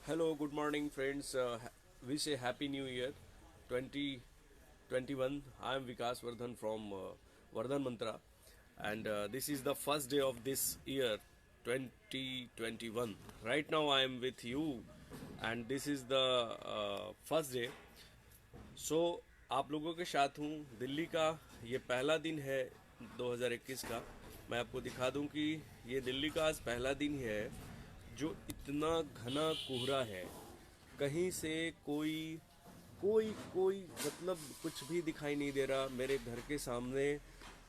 Hello, good morning, friends. We say Happy New Year 2021. I am Vikas Vardhan from Vardhan Mantra, and this is the first day of this year 2021. Right now, I am with you, and this is the first day. सो आप लोगों के साथ हूँ। दिल्ली का ये पहला दिन है 2021 का। मैं आपको दिखा दूं कि ये दिल्ली का आज पहला दिन है जो इतना घना कोहरा है। कहीं से कोई कोई कोई मतलब कुछ भी दिखाई नहीं दे रहा। मेरे घर के सामने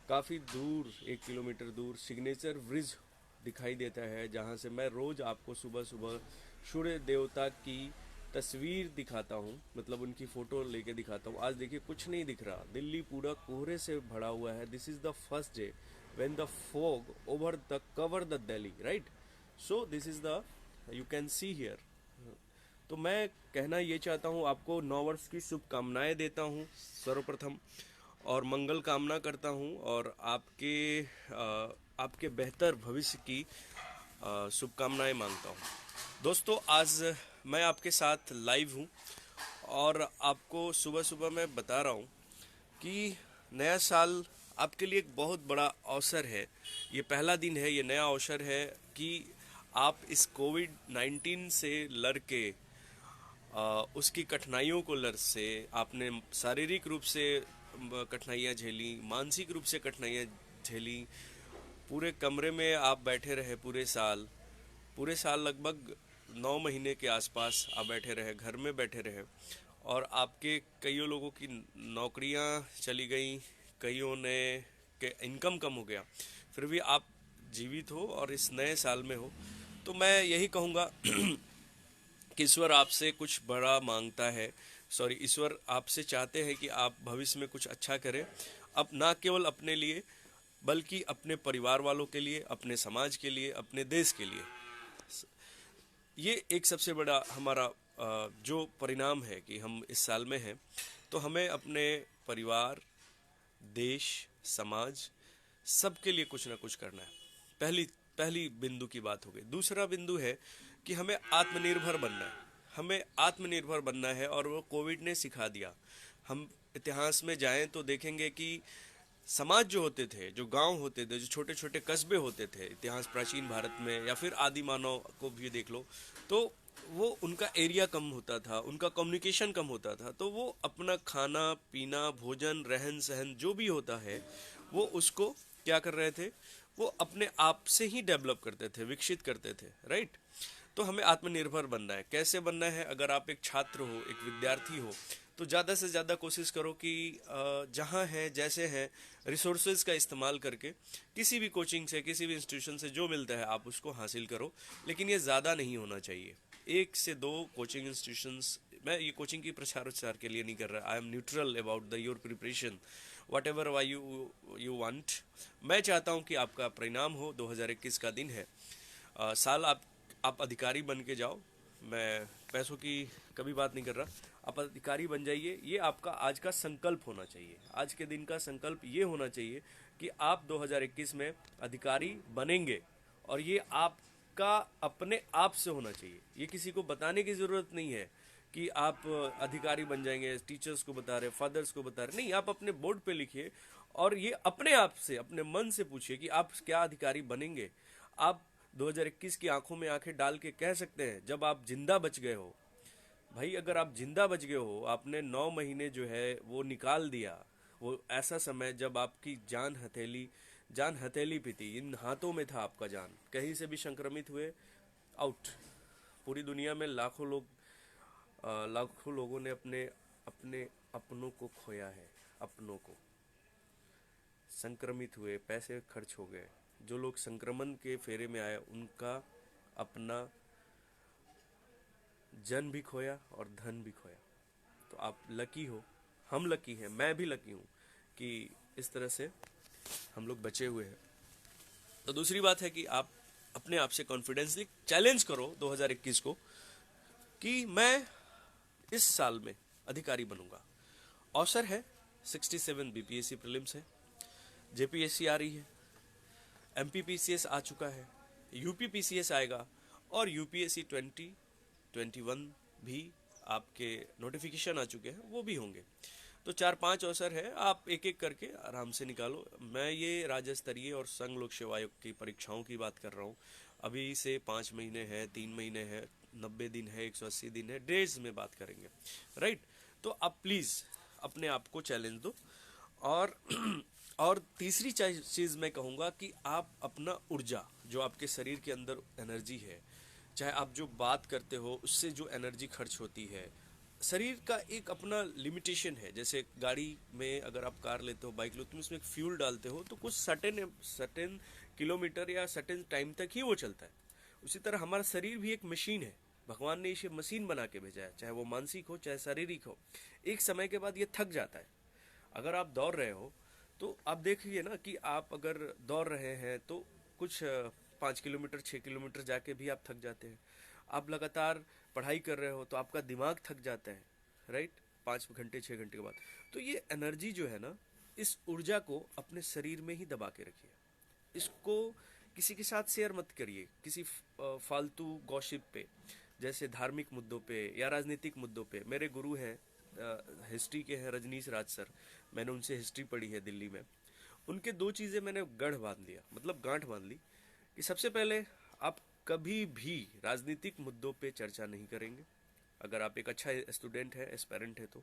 काफ़ी दूर 1 किलोमीटर दूर सिग्नेचर ब्रिज दिखाई देता है, जहाँ से मैं रोज़ आपको सुबह सुबह सूर्य देवता की तस्वीर दिखाता हूँ, मतलब उनकी फ़ोटो लेके दिखाता हूँ। आज देखिए कुछ नहीं दिख रहा, दिल्ली पूरा कोहरे से भरा हुआ है। This is the first day when the fog over the cover the Delhi, right? So this is the you can see here. तो मैं कहना ये चाहता हूँ, आपको नव वर्ष की शुभकामनाएं देता हूँ सर्वप्रथम, और मंगल कामना करता हूँ, और आपके बेहतर भविष्य की शुभकामनाएं मांगता हूँ। दोस्तों, आज मैं आपके साथ लाइव हूँ और आपको सुबह सुबह मैं बता रहा हूँ कि नया साल आपके लिए एक बहुत बड़ा अवसर है। ये पहला दिन है, ये नया अवसर है कि आप इस कोविड-19 से लड़ के उसकी कठिनाइयों को लड़ से आपने शारीरिक रूप से कठिनाइयाँ झेली, मानसिक रूप से कठिनाइयाँ झेली। पूरे कमरे में आप बैठे रहे पूरे साल लगभग 9 महीने के आसपास आप बैठे रहे, घर में बैठे रहे, और आपके कईयों लोगों की नौकरियां चली गई, कईयों ने के इनकम कम हो गया, फिर भी आप जीवित हो और इस नए साल में हो। तो मैं यही कहूँगा कि ईश्वर आपसे कुछ बड़ा मांगता है। ईश्वर आपसे चाहते हैं कि आप भविष्य में कुछ अच्छा करें, अब ना केवल अपने लिए बल्कि अपने परिवार वालों के लिए, अपने समाज के लिए, अपने देश के लिए। ये एक सबसे बड़ा हमारा जो परिणाम है कि हम इस साल में हैं, तो हमें अपने परिवार, देश, समाज, सबके लिए कुछ ना कुछ करना है। पहली पहली बिंदु की बात हो गई। दूसरा बिंदु है कि हमें आत्मनिर्भर बनना है। हमें आत्मनिर्भर बनना है, और वो कोविड ने सिखा दिया। हम इतिहास में जाएं तो देखेंगे कि समाज जो होते थे, जो गांव होते थे, जो छोटे छोटे कस्बे होते थे इतिहास प्राचीन भारत में, या फिर आदि मानव को भी देख लो, तो वो उनका एरिया कम होता था, उनका कम्युनिकेशन कम होता था, तो वो अपना खाना पीना, भोजन, रहन सहन जो भी होता है, वो उसको क्या कर रहे थे, वो अपने आप से ही डेवलप करते थे, विकसित करते थे, राइट? तो हमें आत्मनिर्भर बनना है। कैसे बनना है? अगर आप एक छात्र हो, एक विद्यार्थी हो, तो ज़्यादा से ज़्यादा कोशिश करो कि जहाँ है जैसे है रिसोर्सेज का इस्तेमाल करके किसी भी कोचिंग से, किसी भी इंस्टीट्यूशन से जो मिलता है आप उसको हासिल करो। लेकिन ये ज़्यादा नहीं होना चाहिए। 1 से 2 कोचिंग इंस्टीट्यूशंस। मैं ये कोचिंग की प्रचार उच्चार के लिए नहीं कर रहा। I am neutral about the your preparation, what ever why you want. मैं चाहता हूँ कि आपका परिणाम हो। 2021 का दिन है, साल आप अधिकारी बन के जाओ। मैं पैसों की कभी बात नहीं कर रहा। आप अधिकारी बन जाइए, ये आपका आज का संकल्प होना चाहिए। आज के दिन का संकल्प ये होना चाहिए कि आप 2021 में अधिकारी बनेंगे, और ये आपका अपने आप से होना चाहिए। ये किसी को बताने की ज़रूरत नहीं है कि आप अधिकारी बन जाएंगे, टीचर्स को बता रहे, फादर्स को बता रहे, नहीं। आप अपने बोर्ड पे लिखिए, और ये अपने आप से, अपने मन से पूछिए कि आप क्या अधिकारी बनेंगे। आप 2021 की आंखों में आंखें डाल के कह सकते हैं, जब आप जिंदा बच गए हो, भाई अगर आप जिंदा बच गए हो, आपने 9 महीने जो है वो निकाल दिया, वो ऐसा समय जब आपकी जान हथेली पे थी, इन हाथों में था आपका जान। कहीं से भी संक्रमित हुए, आउट। पूरी दुनिया में लाखों लोगों ने अपने अपने अपनों को खोया है। अपनों को संक्रमित हुए, पैसे खर्च हो गए। जो लोग संक्रमण के फेरे में आए, उनका अपना जन भी खोया और धन भी खोया। तो आप लकी हो, हम लकी हैं, मैं भी लकी हूँ कि इस तरह से हम लोग बचे हुए हैं। तो दूसरी बात है कि आप अपने आप से कॉन्फिडेंसली चैलेंज करो 2021 को कि मैं इस साल में अधिकारी बनूंगा। अवसर है, 67 बीपीएससी प्रीलिम्स है, जेपीएससी आ रही है, एमपीपीसीएस आ चुका है, यूपीपीसीएस आएगा, और यूपीएससी 21 भी आपके नोटिफिकेशन आ चुके हैं, वो भी होंगे। तो 4-5 अवसर है, आप एक एक करके आराम से निकालो। मैं ये राज्य स्तरीय और संघ लोक सेवा आयोग की परीक्षाओं की बात कर रहा हूँ। अभी से 5 महीने हैं, 3 महीने हैं, 90 दिन है, 180 दिन है, डेज में बात करेंगे, राइट। तो आप प्लीज़ अपने आप को चैलेंज दो। और और तीसरी चीज़ मैं कहूँगा कि आप अपना ऊर्जा, जो आपके शरीर के अंदर एनर्जी है, चाहे आप जो बात करते हो उससे जो एनर्जी खर्च होती है, शरीर का एक अपना लिमिटेशन है। जैसे गाड़ी में अगर आप कार लेते हो, बाइक लेते हो, उसमें एक फ्यूल डालते हो तो कुछ सर्टेन किलोमीटर या सर्टेन टाइम तक ही वो चलता है। उसी तरह हमारा शरीर भी एक मशीन है। भगवान ने इसे मशीन बना के भेजा है, चाहे वो मानसिक हो चाहे शारीरिक हो। एक समय के बाद ये थक जाता है। अगर आप दौड़ रहे हो तो आप देखिए ना कि आप अगर दौड़ रहे हैं तो कुछ 5 किलोमीटर 6 किलोमीटर जाके भी आप थक जाते हैं। आप लगातार पढ़ाई कर रहे हो तो आपका दिमाग थक जाता है, राइट, 5 घंटे 6 घंटे के बाद। तो ये एनर्जी जो है ना, इस ऊर्जा को अपने शरीर में ही दबा के रखिए। इसको किसी के साथ शेयर मत करिए, किसी फालतू गॉसिप पे, जैसे धार्मिक मुद्दों पे या राजनीतिक मुद्दों पे। मेरे गुरु हैं, हिस्ट्री के हैं, रजनीश राज सर। मैंने उनसे हिस्ट्री पढ़ी है दिल्ली में। उनके दो चीज़ें मैंने गढ़ बांध लिया, मतलब गांठ बांध ली, कि सबसे पहले आप कभी भी राजनीतिक मुद्दों पे चर्चा नहीं करेंगे, अगर आप एक अच्छा स्टूडेंट है, एस्पेरेंट है तो।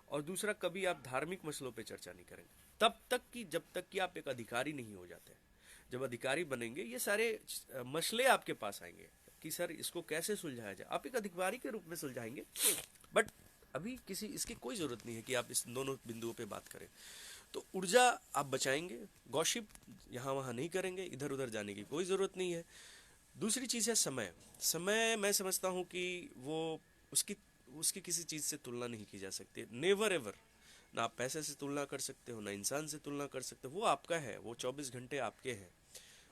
और दूसरा, कभी आप धार्मिक मसलों पे चर्चा नहीं करेंगे तब तक कि जब तक कि आप एक अधिकारी नहीं हो जाते। जब अधिकारी बनेंगे ये सारे मसले आपके पास आएंगे कि सर इसको कैसे सुलझाया जाए, आप एक अधिकारी के रूप में सुलझाएंगे। बट अभी किसी इसकी कोई जरूरत नहीं है कि आप इस दोनों बिंदुओं पे बात करें। तो ऊर्जा आप बचाएंगे, गॉसिप यहाँ वहाँ नहीं करेंगे, इधर उधर जाने की कोई ज़रूरत नहीं है। दूसरी चीज़ है समय। समय मैं समझता हूँ कि वो उसकी उसकी किसी चीज़ से तुलना नहीं की जा सकती, नेवर एवर। ना आप पैसे से तुलना कर सकते हो, ना इंसान से तुलना कर सकते हो। वो आपका है, वो 24 घंटे आपके हैं,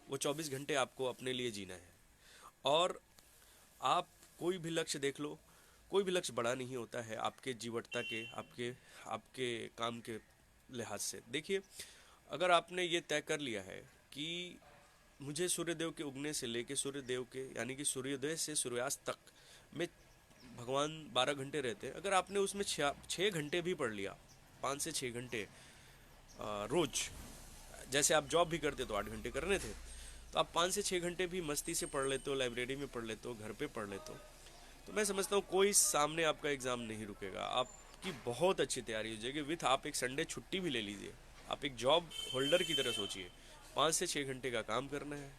वो 24 घंटे आपको अपने लिए जीना है। और आप कोई भी लक्ष्य देख लो, कोई भी लक्ष्य बड़ा नहीं होता है आपके जीवटता के, आपके आपके काम के लिहाज से। देखिए, अगर आपने ये तय कर लिया है कि मुझे सूर्यदेव के उगने से लेके सूर्यदेव के यानी कि सूर्योदय से सूर्यास्त तक में भगवान 12 घंटे रहते हैं, अगर आपने उसमें 6 घंटे भी पढ़ लिया, 5 से 6 घंटे रोज, जैसे आप जॉब भी करते तो 8 घंटे करने थे, तो आप 5 से 6 घंटे भी मस्ती से पढ़ लेते हो, लाइब्रेरी में पढ़ लेते हो, घर पे पढ़ लेते हो, तो मैं समझता हूँ कोई सामने आपका एग्ज़ाम नहीं रुकेगा। आपकी बहुत अच्छी तैयारी हो जाएगी। विथ आप एक संडे छुट्टी भी ले लीजिए। आप एक जॉब होल्डर की तरह सोचिए, 5 से 6 घंटे का काम करना है,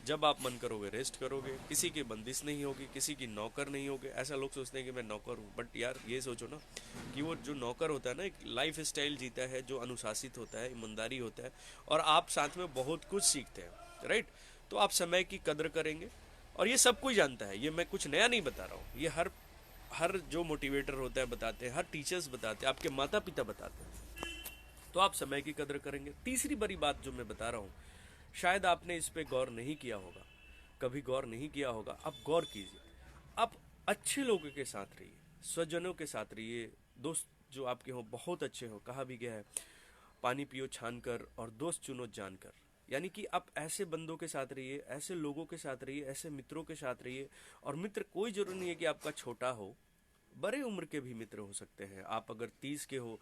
जब आप मन करोगे रेस्ट करोगे, किसी की बंदिश नहीं होगी, किसी की नौकर नहीं होगे। ऐसा लोग सोचते हैं कि मैं नौकर हूँ, बट यार ये सोचो ना कि वो जो नौकर होता है ना, एक लाइफ स्टाइल जीता है जो अनुशासित होता है, ईमानदारी होता है, और आप साथ में बहुत कुछ सीखते हैं, राइट। तो आप समय की कदर करेंगे, और ये सब कोई जानता है, ये मैं कुछ नया नहीं बता रहा हूँ, ये हर हर जो मोटिवेटर होता है बताते हैं, हर टीचर्स बताते हैं, आपके माता पिता बताते हैं। तो आप समय की कदर करेंगे। तीसरी बड़ी बात जो मैं बता रहा हूँ, शायद आपने इस पे गौर नहीं किया होगा, कभी गौर नहीं किया होगा, आप गौर कीजिए। आप अच्छे लोगों के साथ रहिए, स्वजनों के साथ रहिए, दोस्त जो आपके हों बहुत अच्छे हों। कहा भी गया है, पानी पियो छान कर और दोस्त चुनो जान कर। यानी कि आप ऐसे बंदों के साथ रहिए, ऐसे लोगों के साथ रहिए, ऐसे मित्रों के साथ रहिए। और मित्र कोई जरूरी नहीं है कि आपका छोटा हो, बड़े उम्र के भी मित्र हो सकते हैं। आप अगर 30 के हो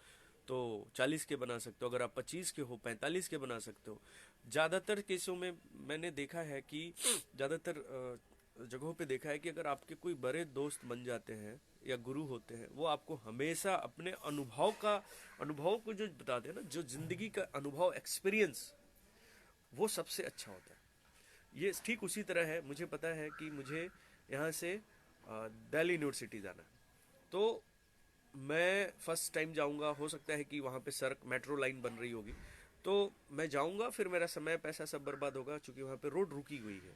तो 40 के बना सकते हो, अगर आप 25 के हो 45 के बना सकते हो। ज़्यादातर केसों में मैंने देखा है कि ज़्यादातर जगहों पे देखा है कि अगर आपके कोई बड़े दोस्त बन जाते हैं या गुरु होते हैं, वो आपको हमेशा अपने अनुभव को जो बताते हैं ना, जो जिंदगी का अनुभव, एक्सपीरियंस, वो सबसे अच्छा होता है। ये ठीक उसी तरह है, मुझे पता है कि मुझे यहाँ से दिल्ली यूनिवर्सिटी जाना है, तो मैं फर्स्ट टाइम जाऊंगा। हो सकता है कि वहाँ पे सड़क मेट्रो लाइन बन रही होगी, तो मैं जाऊंगा, फिर मेरा समय पैसा सब बर्बाद होगा क्योंकि वहाँ पे रोड रुकी हुई है।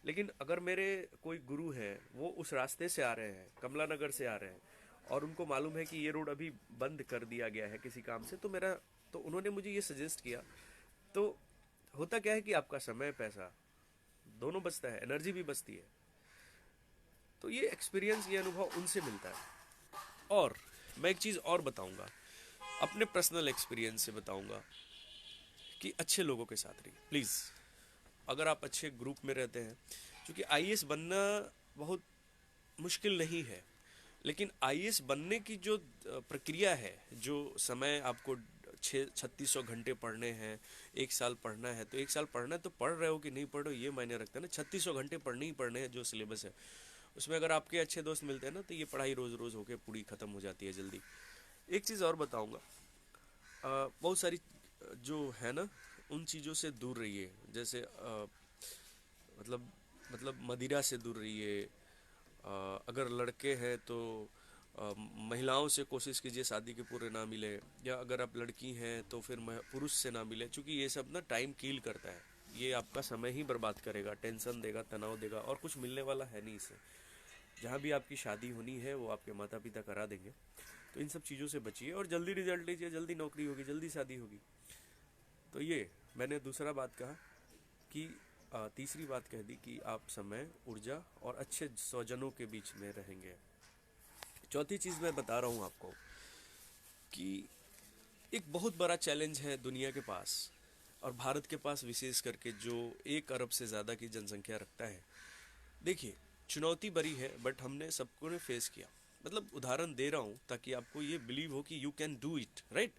लेकिन अगर मेरे कोई गुरु हैं, वो उस रास्ते से आ रहे हैं, कमला नगर से आ रहे हैं, और उनको मालूम है कि ये रोड अभी बंद कर दिया गया है किसी काम से, तो उन्होंने मुझे ये सजेस्ट किया। तो होता क्या है कि आपका समय पैसा दोनों बचता है, एनर्जी भी बचती है। तो ये एक्सपीरियंस, ये अनुभव उनसे मिलता है। और मैं एक चीज़ और बताऊंगा, अपने पर्सनल एक्सपीरियंस से बताऊंगा कि अच्छे लोगों के साथ रहिए प्लीज़। अगर आप अच्छे ग्रुप में रहते हैं, क्योंकि आईएएस बनना बहुत मुश्किल नहीं है, लेकिन आईएएस बनने की जो प्रक्रिया है, जो समय आपको 3600 घंटे पढ़ने हैं, 1 साल पढ़ना है, तो 1 साल पढ़ना है तो पढ़ रहे हो कि नहीं पढ़ रहे हो ये मायने रखता है ना। 3600 घंटे पढ़ने ही पढ़ने हैं जो सिलेबस है उसमें। अगर आपके अच्छे दोस्त मिलते हैं ना तो ये पढ़ाई रोज़ रोज़ होके पूरी ख़त्म हो जाती है जल्दी। एक चीज़ और बताऊंगा, बहुत सारी जो है ना उन चीज़ों से दूर रहिए, जैसे मतलब मदिरा से दूर रहिए। अगर लड़के हैं तो महिलाओं से कोशिश कीजिए शादी के पूरे ना मिले, या अगर आप लड़की हैं तो फिर पुरुष से ना मिले, क्योंकि ये सब ना टाइम किल करता है। ये आपका समय ही बर्बाद करेगा, टेंशन देगा, तनाव देगा, और कुछ मिलने वाला है नहीं इससे। जहाँ भी आपकी शादी होनी है वो आपके माता पिता करा देंगे। तो इन सब चीज़ों से बचिए और जल्दी रिजल्ट लीजिए, जल्दी नौकरी होगी, जल्दी शादी होगी। तो ये मैंने दूसरा बात कहा कि तीसरी बात कह दी कि आप समय, ऊर्जा और अच्छे स्वजनों के बीच में रहेंगे। चौथी चीज़ मैं बता रहा हूँ आपको कि एक बहुत बड़ा चैलेंज है दुनिया के पास, और भारत के पास विशेष करके, जो 1 अरब से ज़्यादा की जनसंख्या रखता है। देखिए, चुनौती बड़ी है बट हमने सबको ने फेस किया। मतलब उदाहरण दे रहा हूँ ताकि आपको ये बिलीव हो कि you can do it, right.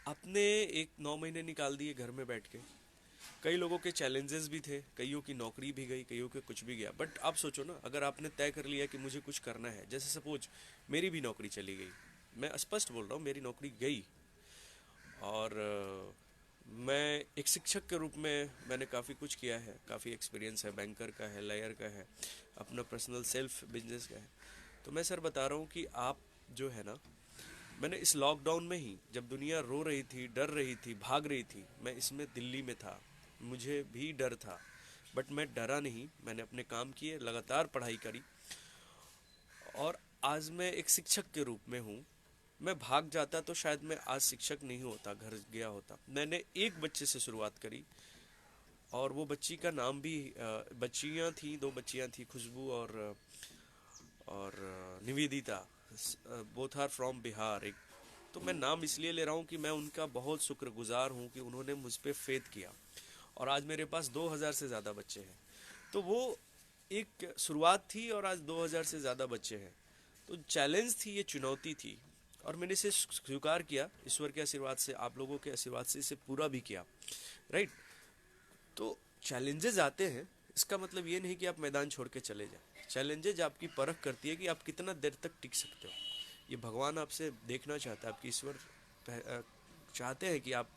आपने एक 9 महीने निकाल दिए घर में बैठ के। कई लोगों के चैलेंजेस भी थे, कईयों की नौकरी भी गई, कईयों के कुछ भी गया। बट आप सोचो ना, अगर आपने तय कर लिया कि मुझे कुछ करना है, जैसे सपोज मेरी भी नौकरी चली गई, मैं स्पष्ट बोल रहा हूँ, मेरी नौकरी गई, और मैं एक शिक्षक के रूप में मैंने काफ़ी कुछ किया है, काफ़ी एक्सपीरियंस है, बैंकर का है, लॉयर का है, अपना पर्सनल सेल्फ बिजनेस का है। तो मैं सर बता रहा हूँ कि आप जो है ना, मैंने इस लॉकडाउन में ही, जब दुनिया रो रही थी, डर रही थी, भाग रही थी, मैं इसमें दिल्ली में था, मुझे भी डर था, बट मैं डरा नहीं, मैंने अपने काम किए, लगातार पढ़ाई करी, और आज मैं एक शिक्षक के रूप में हूँ। मैं भाग जाता तो शायद मैं आज शिक्षक नहीं होता, घर गया होता। मैंने एक बच्चे से शुरुआत करी, और वो बच्ची का नाम भी, बच्चियाँ थी, 2 बच्चियाँ थी, खुशबू और Nivedita, both are from Bihar. एक तो मैं नाम इसलिए ले रहा हूँ कि मैं उनका बहुत शुक्रगुजार हूँ कि उन्होंने मुझ पे फेथ किया, और आज मेरे पास 2000 से ज़्यादा बच्चे हैं। तो वो एक शुरुआत थी, और आज 2000 से ज़्यादा बच्चे हैं। तो चैलेंज थी, ये चुनौती थी, और मैंने इसे स्वीकार किया, ईश्वर के आशीर्वाद से, आप लोगों के आशीर्वाद से इसे पूरा भी किया, राइट। तो चैलेंजेस आते हैं, इसका मतलब ये नहीं कि आप मैदान छोड़ के चले जाएं। चैलेंजेज आपकी परख करती है कि आप कितना देर तक टिक सकते हो। ये भगवान आपसे देखना चाहता है, आपकी ईश्वर चाहते हैं कि आप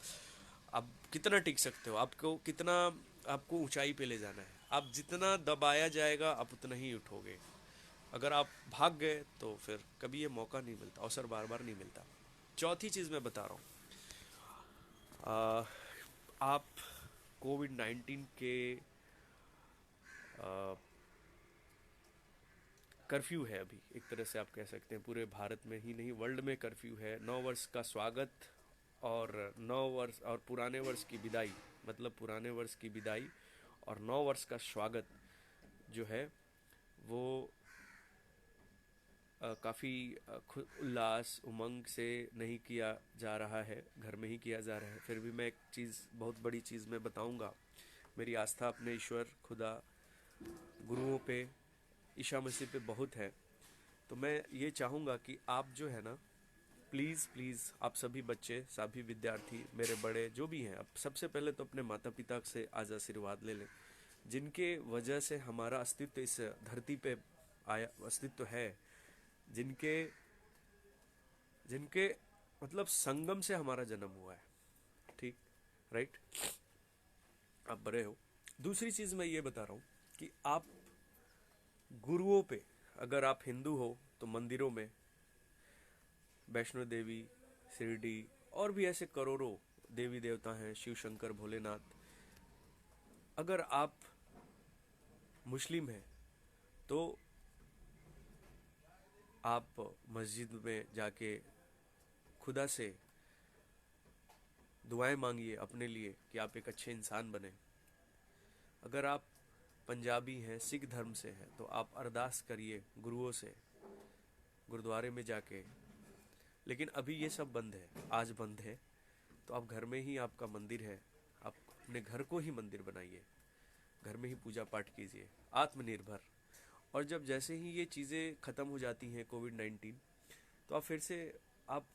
कितना टिक सकते हो, आपको कितना, आपको ऊंचाई पे ले जाना है। आप जितना दबाया जाएगा आप उतना ही उठोगे। अगर आप भाग गए तो फिर कभी ये मौका नहीं मिलता, अवसर बार बार नहीं मिलता। चौथी चीज़ मैं बता रहा हूँ, आप कोविड-19 के कर्फ्यू है अभी, एक तरह से आप कह सकते हैं, पूरे भारत में ही नहीं वर्ल्ड में कर्फ्यू है। 9 वर्ष का स्वागत, और 9 वर्ष और पुराने वर्ष की विदाई, मतलब पुराने वर्ष की विदाई और 9 वर्ष का स्वागत जो है वो काफ़ी उल्लास उमंग से नहीं किया जा रहा है, घर में ही किया जा रहा है। फिर भी मैं एक चीज़, बहुत बड़ी चीज़ मैं बताऊंगा। मेरी आस्था अपने ईश्वर, खुदा, गुरुओं पे, ईशा मसीह पे बहुत है। तो मैं ये चाहूँगा कि आप जो है ना, प्लीज़ प्लीज़, आप सभी बच्चे, सभी विद्यार्थी, मेरे बड़े जो भी हैं, आप सबसे पहले तो अपने माता पिता से आज आशीर्वाद ले लें, जिनके वजह से हमारा अस्तित्व इस धरती पे आया, अस्तित्व है, जिनके जिनके मतलब संगम से हमारा जन्म हुआ है, ठीक, राइट। आप बड़े हो। दूसरी चीज़ मैं ये बता रहा हूँ कि आप गुरुओं पे, अगर आप हिंदू हो तो मंदिरों में, वैष्णो देवी, शिरडी, और भी ऐसे करोड़ों देवी देवता हैं, शिव शंकर, भोलेनाथ। अगर आप मुस्लिम हैं तो आप मस्जिद में जाके खुदा से दुआएं मांगिए अपने लिए कि आप एक अच्छे इंसान बने। अगर आप पंजाबी हैं, सिख धर्म से हैं, तो आप अरदास करिए गुरुओं से, गुरुद्वारे में जाके। लेकिन अभी ये सब बंद है, आज बंद है, तो आप घर में ही, आपका मंदिर है, आप अपने घर को ही मंदिर बनाइए, घर में ही पूजा पाठ कीजिए, आत्मनिर्भर। और जब जैसे ही ये चीज़ें ख़त्म हो जाती हैं कोविड-19, तो आप फिर से आप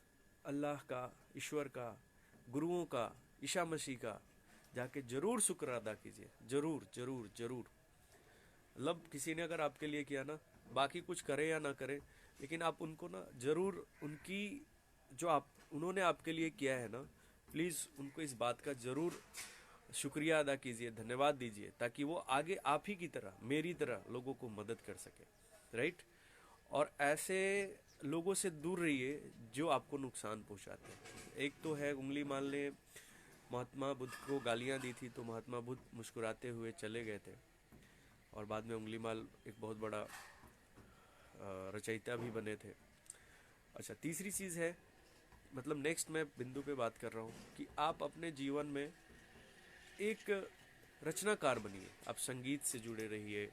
अल्लाह का, ईश्वर का, गुरुओं का, ईसा मसीह का जाके ज़रूर शुक्र अदा कीजिए। ज़रूर ज़रूर ज़रूर। मतलब किसी ने अगर आपके लिए किया ना, बाकी कुछ करे या ना करे, लेकिन आप उनको ना ज़रूर उनकी जो आप उन्होंने आपके लिए किया है ना, प्लीज़ उनको इस बात का ज़रूर शुक्रिया अदा कीजिए, धन्यवाद दीजिए, ताकि वो आगे आप ही की तरह, मेरी तरह लोगों को मदद कर सके। राइट। और ऐसे लोगों से दूर रहिए जो आपको नुकसान पहुंचाते हैं। एक तो है उंगली माल ने महात्मा बुद्ध को गालियां दी थी, तो महात्मा बुद्ध मुस्कुराते हुए चले गए थे, और बाद में उंगली माल एक बहुत बड़ा रचयिता भी बने थे। अच्छा, तीसरी चीज़ है, मतलब नेक्स्ट मैं बिंदु पे बात कर रहा हूँ कि आप अपने जीवन में एक रचनाकार बनिए। आप संगीत से जुड़े रहिए,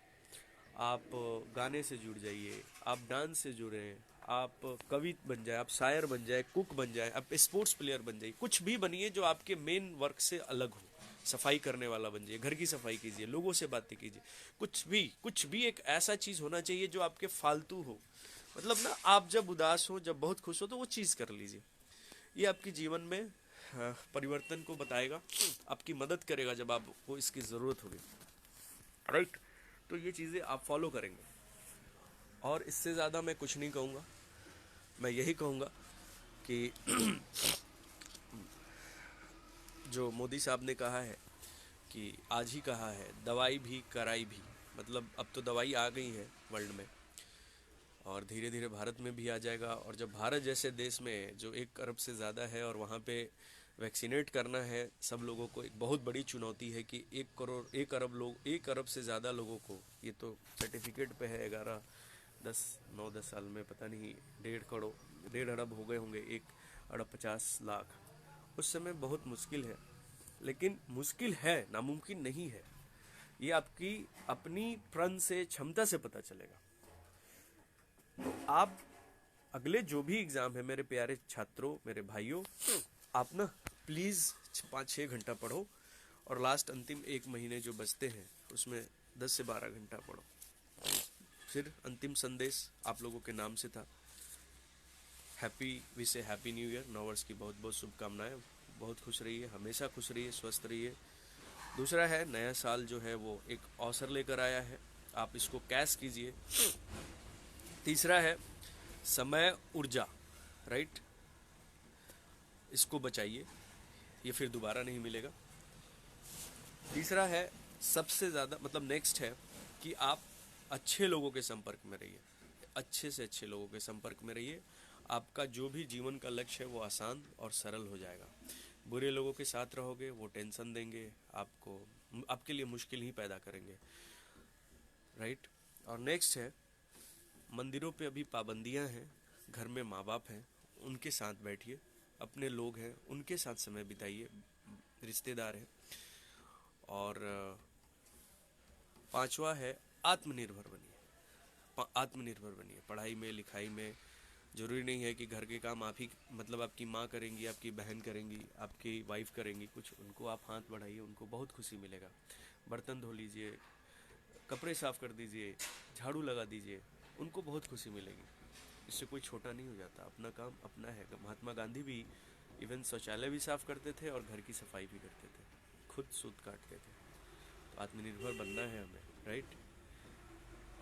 आप गाने से जुड़ जाइए, आप डांस से जुड़े, आप कवि बन जाए, आप शायर बन जाए, कुक बन जाए, आप स्पोर्ट्स प्लेयर बन जाइए, कुछ भी बनिए जो आपके मेन वर्क से अलग हो। सफाई करने वाला बन जाइए, घर की सफाई कीजिए, लोगों से बातें कीजिए, कुछ भी एक ऐसा चीज़ होना चाहिए जो आपके फालतू हो। मतलब ना, आप जब उदास हो, जब बहुत खुश हो, तो वो चीज़ कर लीजिए। ये आपके जीवन में परिवर्तन को बताएगा, आपकी मदद करेगा जब आपको इसकी ज़रूरत होगी। राइट। तो ये चीज़ें आप फॉलो करेंगे, और इससे ज़्यादा मैं कुछ नहीं कहूँगा। मैं यही कहूँगा कि जो मोदी साहब ने कहा है कि आज ही कहा है, दवाई भी कराई भी, मतलब अब तो दवाई आ गई है वर्ल्ड में, और धीरे धीरे भारत में भी आ जाएगा। और जब भारत जैसे देश में जो 1 अरब से ज़्यादा है, और वहाँ पे वैक्सीनेट करना है सब लोगों को, एक बहुत बड़ी चुनौती है कि 1 अरब लोग, 1 अरब से ज़्यादा लोगों को, ये तो सर्टिफिकेट पे है, 9-10 साल में पता नहीं 1.5 अरब हो गए होंगे, 1 अरब 50 लाख। उस समय बहुत मुश्किल है, लेकिन मुश्किल है, नामुमकिन नहीं है। ये आपकी अपनी प्रण से, क्षमता से पता चलेगा। तो आप अगले जो भी एग्ज़ाम है मेरे प्यारे छात्रों, मेरे भाइयों, आप ना प्लीज़ 5-6 घंटा पढ़ो, और लास्ट अंतिम 1 महीने जो बचते हैं उसमें 10 से 12 घंटा पढ़ो। फिर अंतिम संदेश आप लोगों के नाम से था, हैप्पी न्यू ईयर, नव वर्ष की बहुत बहुत शुभकामनाएं। बहुत खुश रहिए, हमेशा खुश रहिए, स्वस्थ रहिए। दूसरा है, नया साल जो है वो एक अवसर लेकर आया है, आप इसको कैश कीजिए। तीसरा है समय, ऊर्जा। राइट, इसको बचाइए, ये फिर दोबारा नहीं मिलेगा। तीसरा है, सबसे ज़्यादा मतलब नेक्स्ट है कि आप अच्छे लोगों के संपर्क में रहिए, अच्छे से अच्छे लोगों के संपर्क में रहिए। आपका जो भी जीवन का लक्ष्य है वो आसान और सरल हो जाएगा। बुरे लोगों के साथ रहोगे, वो टेंशन देंगे आपको, आपके लिए मुश्किल ही पैदा करेंगे। राइट। और नेक्स्ट है, मंदिरों पे अभी पाबंदियां हैं, घर में माँ बाप हैं, उनके साथ बैठिए, अपने लोग हैं उनके साथ समय बिताइए, रिश्तेदार हैं। और पांचवा है, आत्मनिर्भर बनिए। आत्मनिर्भर बनिए, पढ़ाई में, लिखाई में। ज़रूरी नहीं है कि घर के काम आप ही, मतलब आपकी माँ करेंगी, आपकी बहन करेंगी, आपकी वाइफ करेंगी, कुछ उनको आप हाथ बढ़ाइए, उनको बहुत खुशी मिलेगा। बर्तन धो लीजिए, कपड़े साफ़ कर दीजिए, झाड़ू लगा दीजिए, उनको बहुत खुशी मिलेगी। इससे कोई छोटा नहीं हो जाता, अपना काम अपना है। महात्मा गांधी भी इवन शौचालय भी साफ़ करते थे और घर की सफाई भी करते थे, खुद सूत काटते थे। तो आत्मनिर्भर बनना है हमें। राइट।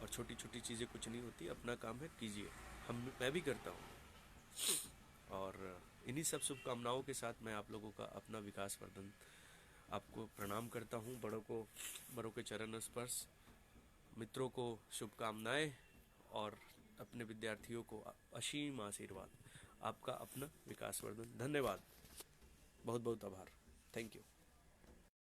और छोटी छोटी चीज़ें कुछ नहीं होती, अपना काम है, कीजिए। मैं भी करता हूँ। और इन्हीं सब शुभकामनाओं के साथ मैं आप लोगों का अपना विकास वर्धन आपको प्रणाम करता हूँ। बड़ों के चरण स्पर्श, मित्रों को शुभकामनाएं, और अपने विद्यार्थियों को असीम आशीर्वाद। आपका अपना विकास वर्धन। धन्यवाद, बहुत बहुत आभार, थैंक यू।